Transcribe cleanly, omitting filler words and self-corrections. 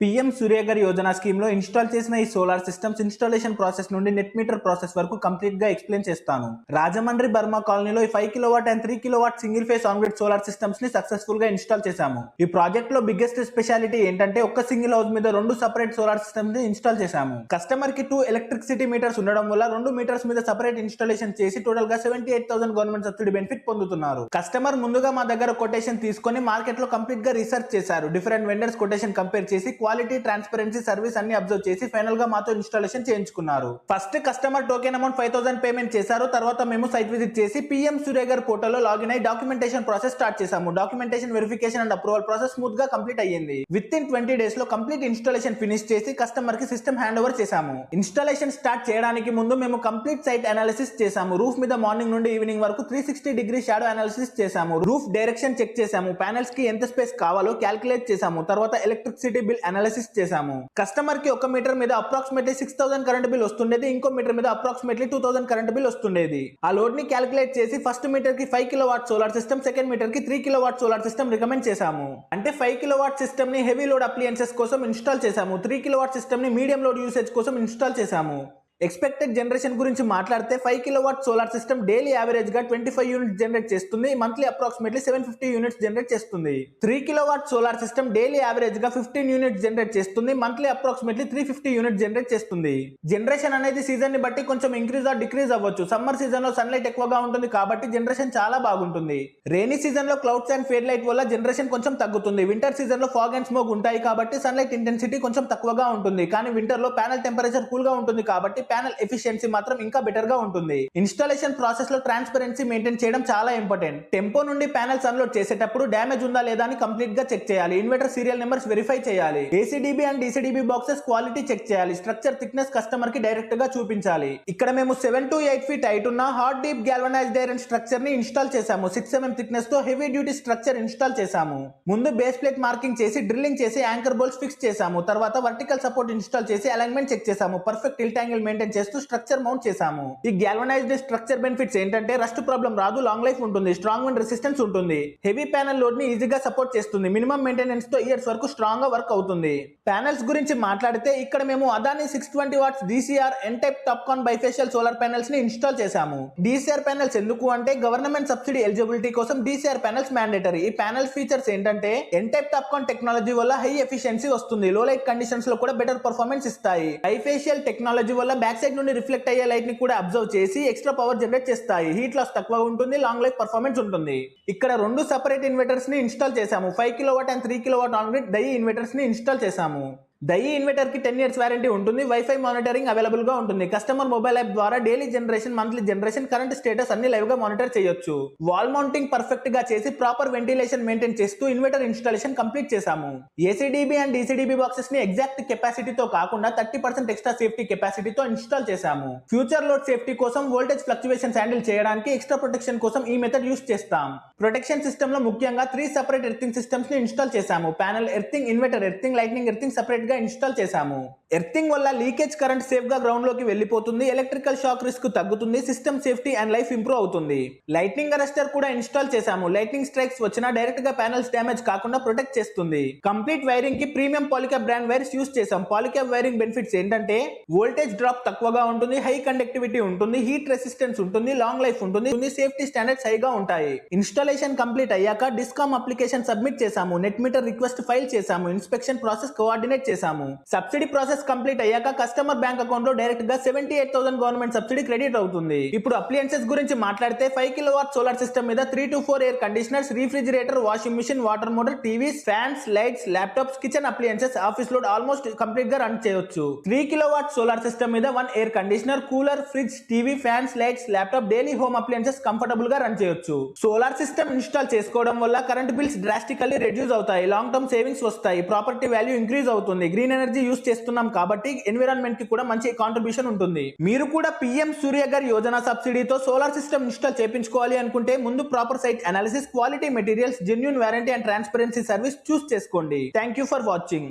PM Surya Ghar Yojana scheme లో install చేసిన ఈ సోలార్ సిస్టమ్స్ ఇన్స్టాలేషన్ ప్రాసెస్ నుండి నెట్ మీటర్ ప్రాసెస్ వరకు కంప్లీట్ గా ఎక్స్ప్లెయిన్ చేస్తాను. రాజమండ్రి బర్మా కాలనీలో ఈ 5 kilowatt and 3 kilowatt single phase on grid solar systems ని సక్సెస్ఫుల్ గా ఇన్స్టాల్ చేశాము. ఈ ప్రాజెక్ట్ లో బిగ్గెస్ట్ స్పెషాలిటీ ఏంటంటే ఒక్క సింగిల్ హౌస్ మీద 2 సెపరేట్ సోలార్ సిస్టమ్స్ ని ఇన్స్టాల్ చేశాము. కస్టమర్ కి 2 ఎలక్ట్రిసిటీ మీటర్స్ ఉండడం వల్ల 2 మీటర్స్ మీద సెపరేట్ ఇన్స్టాలేషన్ చేసి టోటల్ గా 78,000 గవర్నమెంట్ సబ్సిడీ బెనిఫిట్ పొందుతున్నారు. కస్టమర్ ముందుగా మా దగ్గర కొటేషన్ తీసుకొని మార్కెట్ లో కంప్లీట్ గా రీసెర్చ్ చేశారు. డిఫరెంట్ వెండర్స్ కొటేషన్ కంపేర్ చేసి క్వాలిటీ, ట్రాన్స్పరెన్సీ, సర్వీస్ అన్ని అబ్జర్వ్ చేసి ఫైనల్ గా మాతో ఇన్స్టాలేషన్ చేయించుకున్నారు. First customer token amount 5,000 payment చేశారు. తర్వాత మేము సైట్ విజిట్ చేసి పీఎం సూర్యఘర్ పోర్టల్ లో లాగిన్ అయి డాక్యుమెంటేషన్ ప్రాసెస్ స్టార్ట్ చేశాము. Documentation, verification and approval process smooth గా కంప్లీట్ అయ్యింది. విత్ ఇన్ 20 డేస్ లో కంప్లీట్ ఇన్స్టాలేషన్ ఫినిష్ చేసి కస్టమర్ కి సిస్టమ్ హ్యాండ్ ఓవర్ చేశాము. ఇన్స్టాలేషన్ స్టార్ట్ చేయడానికి ముందు మేము కంప్లీట్ సైట్ అనాలిసిస్ చేశాము. రూఫ్ మీద మార్నింగ్ నుండి ఈవినింగ్ వరకు 360 డిగ్రీ షాడో అనాలిసిస్ చేశాము. రూఫ్ డైరెక్షన్ చెక్ చేశాము. ప్యానెల్స్ కి ఎంత స్పేస్ కావాలో క్యాల్కులేట్ చేశాము. తర్వాత ఎలక్ట్రిసిటీ బిల్ అనాలిసిస్ చేశాము. కస్టమర్ కి ఒక మీటర్ మీద అప్రాక్సిమేట్లీ 6,000 కరెంట్ బిల్ వస్తుండేది. ఇంకో మీటర్ మీద అప్రాక్సిమేట్లీ 2,000 కరెంట్ బిల్ వస్తుండేది. ఆ లోడ్ ని క్యాల్కులేట్ చేసి ఫస్ట్ మీటర్ కి 5 kilowatt solar system, second meter కి 3 కిలోవాట్ సోలార్ సిస్టమ్ రికమెండ్ చేశాము. అంటే 5 కిలోవాట్ సిస్టమ్ ని హెవీ లోడ్ అప్లయన్సెస్ కోసం ఇన్స్టాల్ చేశాము. 3 కిలోవాట్ సిస్టమ్ ని మీడియం లోడ్ యూసేజ్ కోసం ఇన్స్టాల్ చేశాము. ఎక్స్పెక్టెడ్ జనరేషన్ గురించి మాట్లాడితే 5 kilowatt solar system daily average గా 25 యూనిట్స్ జనరేట్ చేస్తుంది. మంత్లీ అప్రాక్సిమేట్లీ 750 యూనిట్స్ జనరేట్ చేస్తుంది. 3 kilowatt solar system daily average గా 15 యూనిట్స్ జనరేట్ చేస్తుంది. మంత్లీ అప్రాక్సిమేట్లీ 350 యూనిట్స్ జనరేట్ చేస్తుంది. జనరేషన్ అనేది సీజన్ ని బట్టి కొంచెం ఇంక్రీజ్ ఆర్ డిక్రీజ్ అవ్వచ్చు. సమ్మర్ సీజన్ లో సన్లైట్ ఎక్కువగా ఉంటుంది కాబట్టి జనరేషన్ చాలా బాగుంటుంది. రైనీ సీజన్ లో క్లౌడ్స్ అండ్ ఫేడ్ లైట్ వల్ల జనరేషన్ కొంచెం తగ్గుతుంది. వింటర్ సీజన్ లో ఫాగ్ అండ్ స్మోక్ ఉంటాయి కాబట్టి సన్లైట్ ఇంటెన్సిటీ కొంచెం తక్కువగా ఉంటుంది. కానీ వింటర్ లో ప్యానెల్ టెంపరేచర్ కూల్ గా ఉంటుంది కాబట్టి ప్యానెల్ ఎఫిషియన్సీ మాత్రం ఇంకా బెటర్ గా ఉంటుంది. ఇన్స్టాలేషన్ ప్రాసెస్ లో ట్రాన్స్పరెన్సీ మెయింటైన్ చేయడం చాలా ఇంపార్టెంట్. టెంపో నుండి ప్యానెల్స్ అన్లోడ్ చేసేటప్పుడు డ్యామేజ్ ఉందా లేదా అని కంప్లీట్ గా చెక్ చేయాలి. ఇన్వర్టర్ సీరియల్ నెంబర్స్ వెరిఫై చేయాలి. ఏసీడీబీ and DCDB boxes quality check చేయాలి. స్ట్రక్చర్ థిక్నెస్ కస్టమర్ కి డైరెక్ట్ గా చూపించాలి. ఇక్కడ మేము 7 to 8 ఫీట్ హైట్ ఉన్న hard deep galvanised iron structure ని ఇన్స్టాల్ చేశాము. 6 mm థిక్నెస్ తో హెవీ డ్యూటీ స్ట్రక్చర్ ఇన్స్టాల్ చేశాము. ముందు బేస్ ప్లేట్ మార్కింగ్ చేసి డ్రిల్లింగ్ చేసి యాంకర్ బోల్ట్స్ ఫిక్స్ చేశాము. తర్వాత వర్టికల్ సపోర్ట్ ఇన్స్టాల్ చేసి అలైన్మెంట్ చెక్ చేశాము. పర్ఫెక్ట్ టిల్ట్ యాంగిల్ మెయింటైన్ చేస్తూ స్ట్రక్చర్ మౌంట్ చేశాము. ఈ గ్యాల్వనైజ్డ్ స్ట్రక్చర్ బెనిఫిట్స్ ఏంటంటే రస్ట్ ప్రాబ్లం రాదు, లాంగ్ లైఫ్ ఉంటుంది, స్ట్రాంగ్ విండ్ రెసిస్టెన్స్ ఉంటుంది, హెవీ ప్యానెల్ లోడ్ ని ఈజీగా సపోర్ట్ చేస్తుంది, మినిమం మెయింటెనెన్స్ తో ఇయర్స్ వరకు స్ట్రాంగ్ గా వర్క్ అవుతుంది. ప్యానెల్స్ గురించి మాట్లాడితే ఇక్కడ మేము Adani 620 watts DCR N type TOPCon bifacial solar panels ని ఇన్స్టాల్ చేశాము. DCR ప్యానెల్స్ ఎందుకు అంటే గవర్నమెంట్ సబ్సిడీ ఎలిజిబిలిటీ కోసం DCR ప్యానెల్స్ మ్యాండేటరీ. ఈ ప్యానెల్ ఫీచర్స్ ఏంటంటే N టైప్ టాప్కాన్ టెక్నాలజీ వల్ల హై ఎఫిషియన్సీ వస్తుంది, లో లైట్ కండిషన్స్ లో కూడా బెటర్ పర్ఫార్మెన్స్ ఇస్తాయి. బైఫేషియల్ టెక్నాలజీ వల్ల బ్యాక్ సైడ్ నుండి రిఫ్లెక్ట్ అయ్యే లైట్ ని కూడా అబ్జర్వ్ చేసి ఎక్స్ట్రా పవర్ జనరేట్ చేస్తాయి. హీట్ లాస్ తక్కువ ఉంటుంది, లాంగ్ లైఫ్ పర్ఫార్మెన్స్ ఉంటుంది. ఇక్కడ 2 సెపరేట్ ఇన్వర్టర్స్ ని ఇన్స్టాల్ చేశాము. 5 kilowatt and 3 kilowatt on grid Deye inverters ని ఇన్స్టాల్ చేశాము. డై ఇన్వర్టర్ కి 10 years వారంటీ ఉంటుంది. వైఫై మానిటరింగ్ అవైలబుల్ గా ఉంటుంది. కస్టమర్ మొబైల్ యాప్ ద్వారా daily generation, monthly generation, current status అన్ని లైవ్ గా మానిటర్ చేయొచ్చు. వాల్ మౌంటింగ్ పర్ఫెక్ట్ గా చేసి ప్రాపర్ వెంటిలేషన్ మెయింటైన్ చేస్తూ ఇన్వర్టర్ ఇన్స్టాలేషన్ కంప్లీట్ చేశాము. ఏసీడీబీ అండ్ డీసీడీబీ బాక్సెస్ ని ఎగ్జాక్ట్ కెపాసిటీతో కాకుండా 30% ఎక్స్ట్రా సేఫ్టీ కెపాసిటీతో ఇన్స్టాల్ చేశాము. ఫ్యూచర్ లోడ్ సేఫ్టీ కోసం వోల్టేజ్ ఫ్లక్చువేషన్స్ హ్యాండిల్ చేయడానికి ఎక్స్ట్రా ప్రొటెక్షన్ కోసం ఈ మెథడ్ యూస్ చేస్తాం. ప్రొటెక్షన్ సిస్టమ్ లో ముఖ్యంగా 3 సెపరేట్ ఎర్తింగ్ సిస్టమ్స్ ని ఇన్స్టాల్ చేశాము. Panel earthing, inverter earthing, lightning earthing separate గా ఇన్స్టాల్ చేశాము. ఎర్తింగ్ వల్ల లీకేజ్ కరెంట్ సేఫ్ గా గ్రౌండ్ లోకి వెళ్లిపోతుంది, ఎలక్ట్రికల్ షాక్ రిస్క్ తగ్గుతుంది, system safety and life improve అవుతుంది. లైట్నింగ్ అరెస్టర్ కూడా ఇన్స్టాల్ చేశాము. లైట్నింగ్ స్ట్రైక్స్ వచ్చినా డైరెక్ట్ గా ప్యానెల్స్ డ్యామేజ్ కాకుండా ప్రొటెక్ట్ చేస్తుంది. కంప్లీట్ వైరింగ్ కి premium Polycab brand wires use చేశాం. పాలిక్యాబ్ వైరింగ్ బెనిఫిట్స్ ఏంటంటే వోల్టేజ్ డ్రాప్ తక్కువగా ఉంటుంది, హై కండక్టివిటీ ఉంటుంది, హీట్ రెసిస్టెన్స్ ఉంటుంది, లాంగ్ లైఫ్ ఉంటుంది, సేఫ్టీ స్టాండర్డ్స్ హైగా ఉంటాయి. ఇన్స్టాలేషన్ కంప్లీట్ అయ్యాక డిస్కామ్ అప్లికేషన్ సబ్మిట్ చేశాము. నెట్ మీటర్ రిక్వెస్ట్ ఫైల్ చేశాము. ఇన్స్పెక్షన్ ప్రాసెస్ కోఆర్డినేట్ చేశాము. సబ్సిడీ ప్రాసెస్ కంప్లీట్ అయ్యాక కస్టమర్ బ్యాంక్ అకౌంట్ లో డైరెక్ట్ గా 78,000 గవర్నమెంట్ సబ్సిడీ క్రెడిట్ అవుతుంది. ఇప్పుడు అప్లయన్సెస్ గురించి మాట్లాడితే 5 కిలోవాట్ సోలార్ సిస్టమ్ మీద 3 to 4 air conditioners, refrigerator, washing machine, water motor, TVs, fans, lights, laptops, kitchen appliances, office load almost complete గా run చేయొచ్చు. 3 కిలోవాట్ సోలార్ సిస్టమ్ మీద 1 air conditioner, cooler, fridge, TV, fans, lights, laptop, daily home appliances comfortable గా run చేయొచ్చు. Solar system install చేసుకోవడం వల్ల current bills drastically reduce అవుతాయి, long term savings వస్తాయి, property value increase అవుతుంది. గ్రీన్ ఎనర్జీ యూస్ చేస్తున్నాం కాబట్టి ఎన్విరాన్మెంట్ కి కూడా మంచి కాంట్రిబ్యూషన్ ఉంటుంది. మీరు కూడా పీఎం సూర్యఘర్ యోజన సబ్సిడీతో సోలార్ సిస్టమ్ ఇన్స్టాల్ చేయించుకోవాలి అనుకుంటే ముందు proper site analysis, quality materials, genuine warranty and transparency service choose చేసుకోండి. Thank you for watching.